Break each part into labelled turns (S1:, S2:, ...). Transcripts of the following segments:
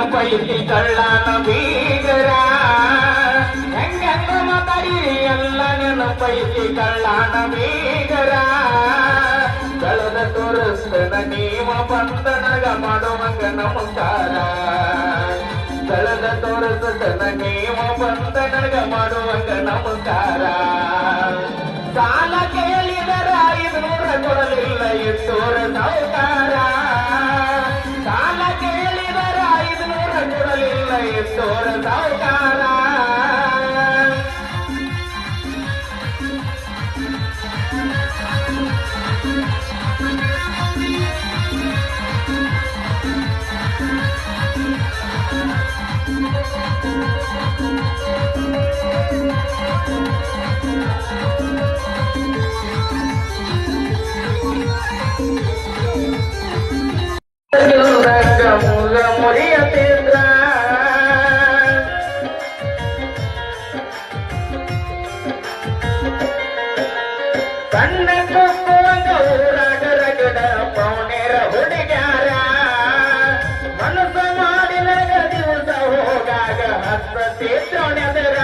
S1: ನೆನಪೈತಿ ಕಳ್ಳನ ಬೀಗರ ಹೆಂಗ ಮಾತಾಡಿರಿ ಎಲ್ಲ ನೆನಪೈತಿ ಕಳ್ಳನ ಬೀಗರ ಕಳೆದ ತೋರಿಸ್ತನ ನೀವ ಬಂದ ನನಗ ಮಾಡುವಂಗ ನಮಸ್ಕಾರ ಕಳೆದ ತೋರಿಸ್ತನ ನೀವ ಬಂದ ನನಗ ಮಾಡುವಂಗ ನಮಸ್ಕಾರ ಸಾಲ ಕೇಳಿದರ 500 ಕೊಡಲಿಲ್ಲ ಎಷ್ಟೋರ ಸಾವುಕಾರ ಸಾಲ ಕೇಳಿದರ 500 ಕೊಡಲಿಲ್ಲ ಎಷ್ಟೋರ ಸಾವುಕಾರ ಮುರಿಯತಿದ್ರ ಕಣ್ಣ ಕೊಕ್ಕುವಂಗ ಊರಾಗ ರಗಡ ಪೌನೇರ ಹುಡುಗ್ಯಾರ ಮನಸ್ಸು ಮಾಡಿದಾಗ ದಿವಸ ಹೋಗಾಗ ಹತ್ತಿರ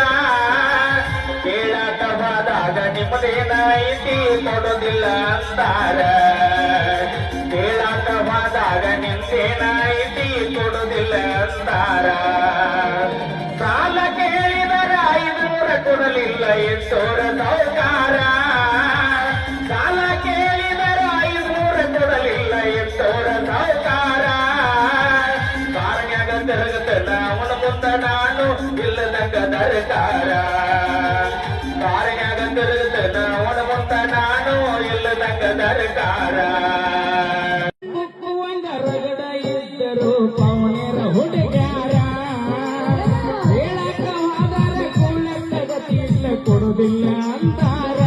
S1: ಕೇಳಾಕ ಹೋದಾಗ ನಿಮ್ಮದೇನ ಐತಿ ಕೊಡೋದಿಲ್ಲ ಅಂತಾರ ಕೇಳಾಕ ಹೋದಾಗ ನಿಮ್ದೇನ ಐತಿ ಕೊಡೋದಿಲ್ಲ ಅಂತಾರ ಸಾಲ ಕೇಳಿದರ 500 ಕೊಡಲಿಲ್ಲ ಎಷ್ಟೋರ ಸಾವುಕಾರ ಸಾಲ ಕೇಳಿದರ 500 ಕೊಡಲಿಲ್ಲ ಎಷ್ಟೋರ ಸಾವುಕಾರ ಕಾರಣ್ಯಾಗ ತಿರುಗತನ ಅವನ ಮುಂದ ನಾನು ಇಲ್ಲದಂಗ ದರಕಾರ ಕಾರಣ್ಯಾಗ ತಿರುಗತನ ಅವನ ಮುಂದ ನಾನು ಇಲ್ಲದಂಗ ದರಕಾರ ಪವನೇರ ಹುಡುಗ್ಯಾರ ಹೇಳಕ ಹೋದಾರ ಕೊಳ್ಳಕ್ಕ ಗತಿಲ್ಲ ಕೊಡುದಿಲ್ಲ ಅಂತಾರ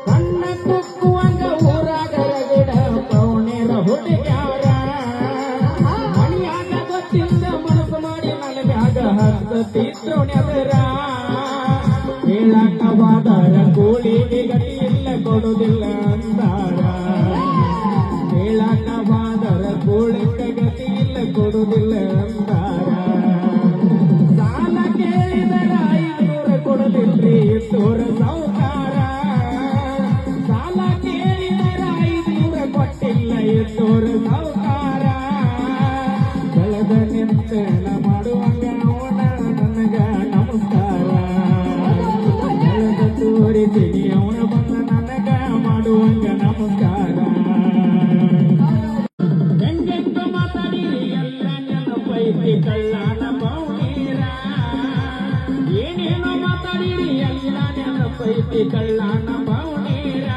S1: ಕಣ್ಣ ಕುಕ್ಕುವಂಗ ಊರಾಗ ರಗಡ ಪವನೇರ ಹುಡುಗ್ಯಾರ ಮಣಿಯಾಗ ಗೊತ್ತಿಲ್ಲ ಮನಸ್ಸು ಮಾಡಿ ನನಗಾಗ ಹತ್ತಿರ ಹೇಳಕ ಹೋದಾರ ಕೋಳಿಗೆ ಗತಿ ಇಲ್ಲ ಕೊಡುದಿಲ್ಲ ಅಂತಾರ ಹೇಳಕ ಹೋದರ ಕೋಳಿಗೆ ಗತಿ ಇಲ್ಲ ಕೊಡುದಿಲ್ಲ ಅಂತಾರ ಸಾಲ ಕೇಳಿದರ 500 ಕೊಡಲಿಲ್ರಿ ಎಷ್ಟೋರ ಸಾವುಕಾರ ಸಾಲ ಕೇಳಿದರ 500 ಕೊಟ್ಟಿಲ್ಲ ಎಷ್ಟೋರ ಸಾವುಕಾರ ಬೆಳೆದ ನಿಂತನ ಮಾಡುವಂಗ ನೋಡ ನನಗ ನಮಸ್ಕಾರ ತೋರಿಸಿನಿ ಅವನ ಬಂದ ನನಗ ಮಾಡುವಂಗ ನಮಸ್ಕಾರ ಹೆಂಗೆಂತ ಮಾತಾಡಿರಿ ಎಲ್ಲ ನೆನಪೈತಿ ಕಳ್ಳನ ಪೌನೇರ ಏನೇನೋ ಮಾತಾಡಿರಿ ಎಲ್ಲ ನೆನಪೈತಿ ಕಳ್ಳನ ಪೌನೇರ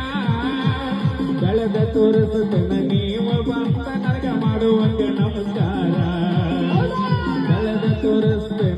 S1: ಕಳೆದ ತೋರಿಸುತ್ತನ ನೀವು ಬಂದ ನನಗ ಮಾಡುವಂಗ ನಮಸ್ಕಾರ ಕಳೆದ ತೋರಿಸ್ತೇನೆ